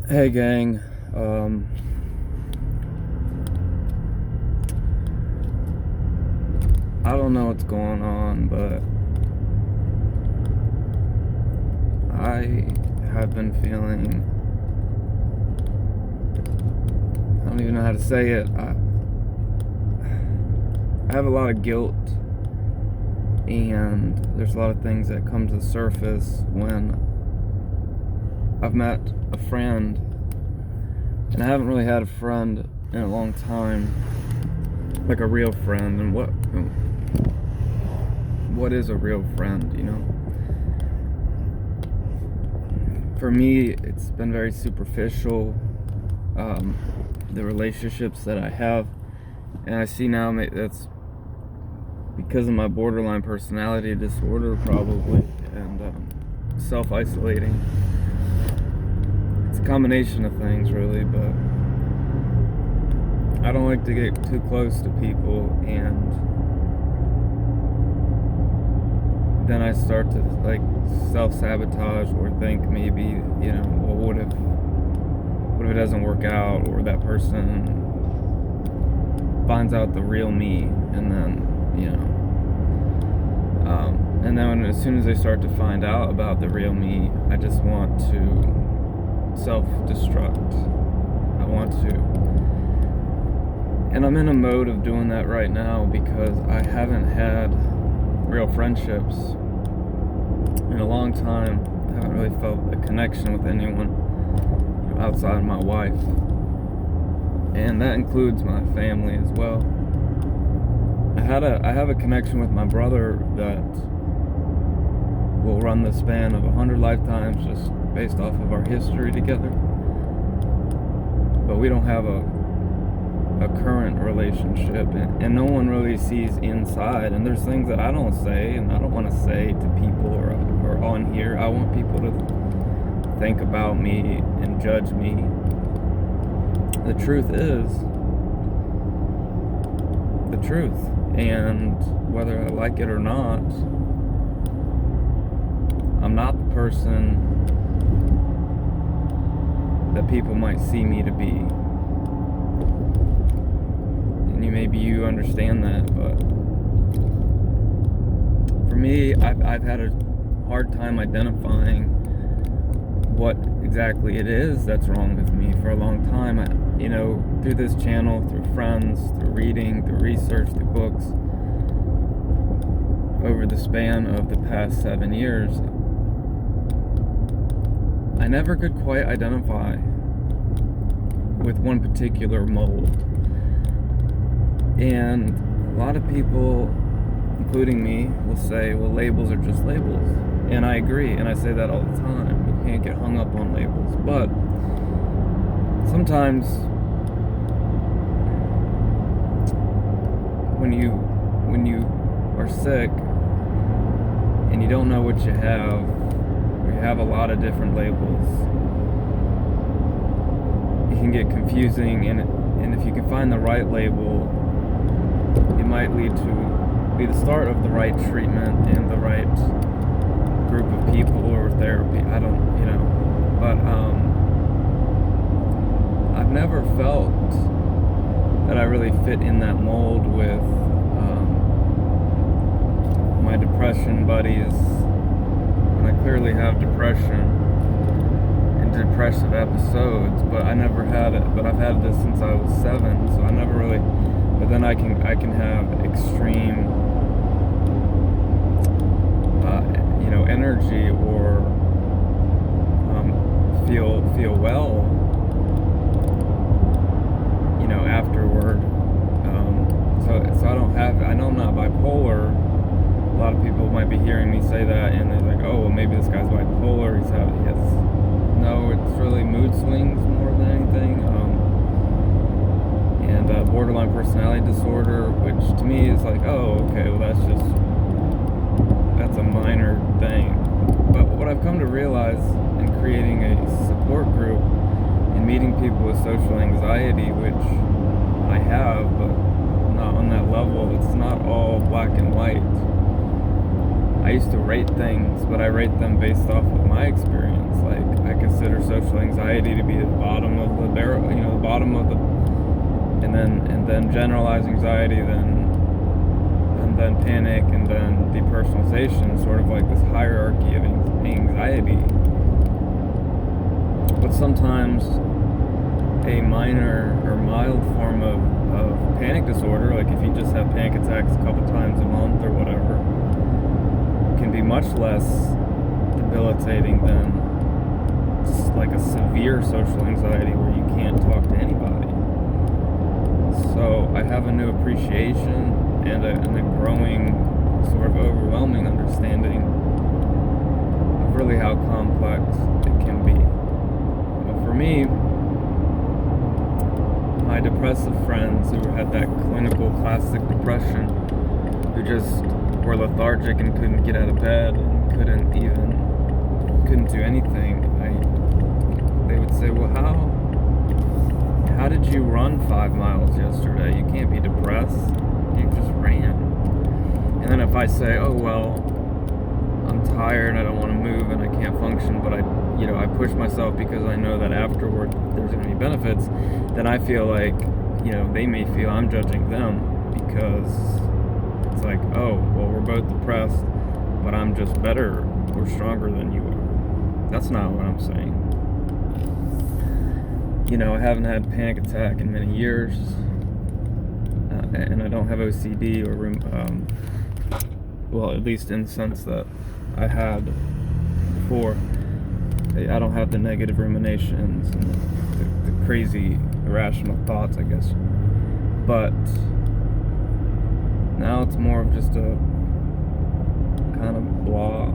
Hey gang, I don't know what's going on, but I have been feeling, I don't even know how to say it. I have a lot of guilt, and there's a lot of things that come to the surface when I've met a friend, and I haven't really had a friend in a long time, like a real friend. And what is a real friend, For me, it's been very superficial, the relationships that I have, and I see now that's because of my borderline personality disorder, probably, and self-isolating. It's a combination of things, really, but I don't like to get too close to people, and then I start to self-sabotage or think maybe, well, what if it doesn't work out, or that person finds out the real me, and then as soon as they start to find out about the real me, I just want to self-destruct. I want to, and I'm in a mode of doing that right now because I haven't had real friendships in a long time. I haven't really felt a connection with anyone outside of my wife, and that includes my family as well. I have a connection with my brother that will run the span of 100 lifetimes, just based off of our history together, but we don't have a current relationship, and no one really sees inside. And there's things that I don't say, and I don't want to say to people or on here. I want people to think about me and judge me. The truth is the truth, and whether I like it or not, I'm not the person that people might see me to be. And maybe you understand that, but for me, I've had a hard time identifying what exactly it is that's wrong with me for a long time. Through this channel, through friends, through reading, through research, through books, over the span of the past 7 years, I never could quite identify with one particular mold. And a lot of people, including me, will say, well, labels are just labels. And I agree, and I say that all the time. You can't get hung up on labels. But sometimes when you are sick and you don't know what you have, or you have a lot of different labels, it can get confusing, and if you can find the right label, it might be the start of the right treatment and the right group of people or therapy. I don't, but I've never felt that I really fit in that mold with my depression buddies, and I clearly have depression and depressive episodes, but I never had it. But I've had this since I was 7, so I never really. But then I can have extreme, energy, or feel well, afterward. So I don't have. I know I'm not bipolar. A lot of people might be hearing me say that, and they're like, "Oh, well, maybe this guy's bipolar." He has. No, it's really mood swings more than anything. And borderline personality disorder, which to me is like, oh, okay, well, that's a minor thing. But what I've come to realize in creating a support group and meeting people with social anxiety, which I have, but not on that level, it's not all black and white. I used to rate things, but I rate them based off of my experience. Like, I consider social anxiety to be the bottom of the barrel, the bottom of the, and then generalized anxiety, and then panic, and then depersonalization, sort of like this hierarchy of anxiety. But sometimes a minor or mild form of panic disorder, like if you just have panic attacks a couple times a month or whatever, can be much less debilitating than like a severe social anxiety where you can't talk to anybody. So I have a new appreciation and a growing, sort of overwhelming understanding of really how complex it can be. But for me, my depressive friends who had that clinical classic depression, who just were lethargic and couldn't get out of bed and couldn't do anything, they would say, well, how did you run 5 miles yesterday? You can't be depressed. You just ran. And then if I say, oh, well, I'm tired, I don't want to move, and I can't function, but I push myself because I know that afterward there's going to be benefits, then I feel like, they may feel I'm judging them because it's like, oh, well, we're both depressed, but I'm just better or stronger than you are. That's not what I'm saying. I haven't had a panic attack in many years, and I don't have OCD or well, at least in the sense that I had before. I don't have the negative ruminations and the crazy irrational thoughts, I guess. But now it's more of just a kind of blah.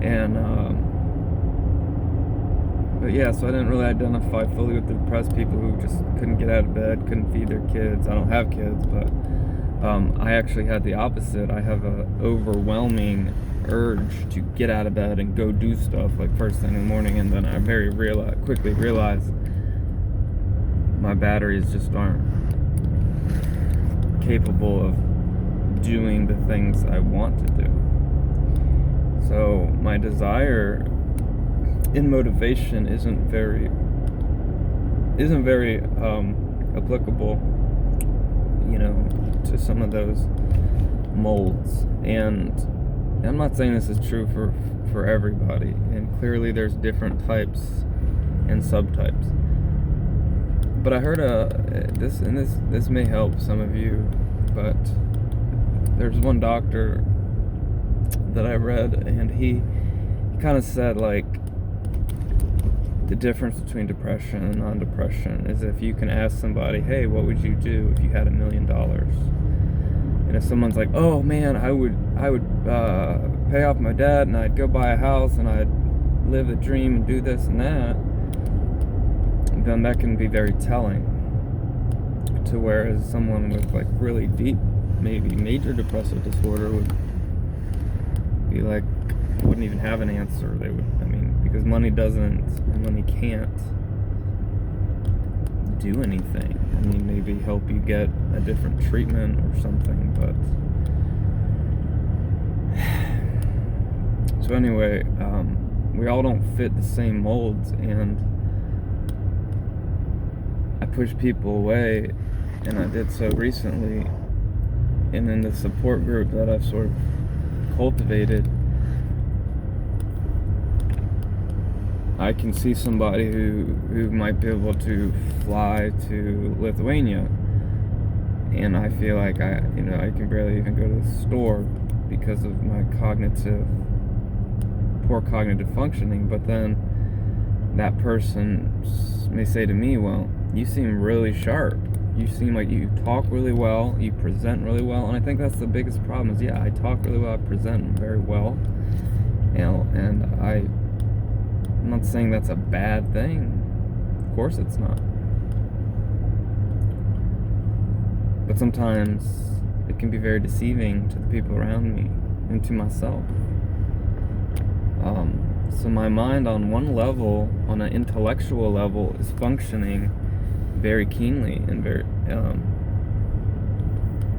And but yeah, so I didn't really identify fully with the depressed people who just couldn't get out of bed, couldn't feed their kids. I don't have kids, but I actually had the opposite. I have an overwhelming urge to get out of bed and go do stuff like first thing in the morning, and then I quickly realize my batteries just aren't capable of doing the things I want to do. So my desire in motivation isn't very applicable, to some of those molds. And I'm not saying this is true for everybody, and clearly there's different types and subtypes. But I heard this may help some of you, but there's one doctor that I read, and he kind of said, like, the difference between depression and non-depression is if you can ask somebody, hey, what would you do if you had $1 million? And if someone's like, oh man, I would pay off my debt, and I'd go buy a house, and I'd live the dream and do this and that, then that can be very telling. To whereas someone with like really deep, maybe major depressive disorder would be like, wouldn't even have an answer. They would, because money doesn't, and money can't do anything. Maybe help you get a different treatment or something, but so anyway, we all don't fit the same molds, and I push people away, and I did so recently, and in the support group that I've sort of cultivated, I can see somebody who might be able to fly to Lithuania, and I feel like I can barely even go to the store because of my poor cognitive functioning. But then that person may say to me, well, you seem really sharp. You seem like you talk really well, you present really well. And I think that's the biggest problem is, yeah, I talk really well, I present very well. And I'm not saying that's a bad thing. Of course it's not. But sometimes it can be very deceiving to the people around me and to myself. So my mind on one level, on an intellectual level, is functioning very keenly and very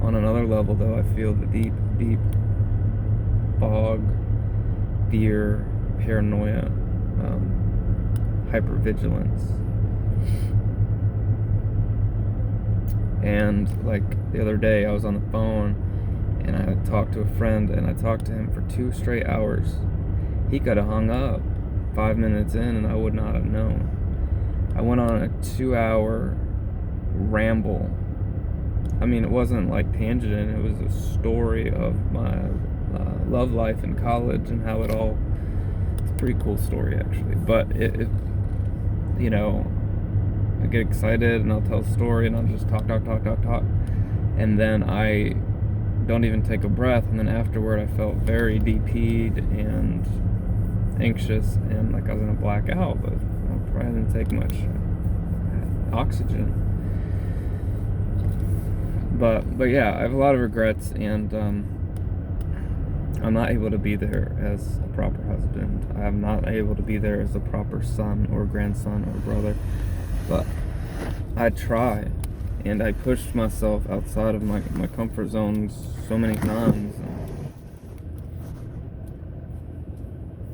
on another level, though, I feel the deep fog, fear, paranoia, hypervigilance. And like the other day, I was on the phone and I talked to a friend, and I talked to him for 2 straight hours. He could have hung up 5 minutes in and I would not have known. I went on a 2-hour ramble. I mean, it wasn't like tangent, it was a story of my love life in college and how it all, it's a pretty cool story actually, but it you know, I get excited and I'll tell a story and I'll just talk, and then I don't even take a breath, and then afterward I felt very DP'd and anxious and like I was in a blackout, but I probably didn't take much oxygen. But yeah, I have a lot of regrets, and I'm not able to be there as a proper husband. I'm not able to be there as a proper son or grandson or brother. But I try, and I pushed myself outside of my comfort zone so many times.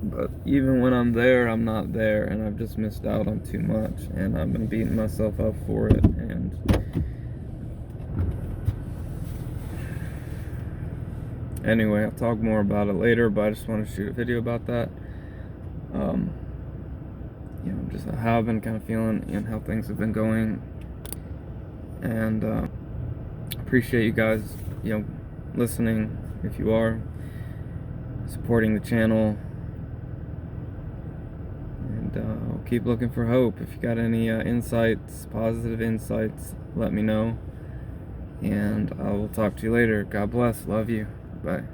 But even when I'm there, I'm not there, and I've just missed out on too much, and I've been beating myself up for it. And anyway, I'll talk more about it later, but I just want to shoot a video about that. Just how I've been kind of feeling and how things have been going, and appreciate you guys, listening. If you are supporting the channel, and I'll keep looking for hope. If you got any insights, positive insights, let me know, and I will talk to you later. God bless. Love you. Bye.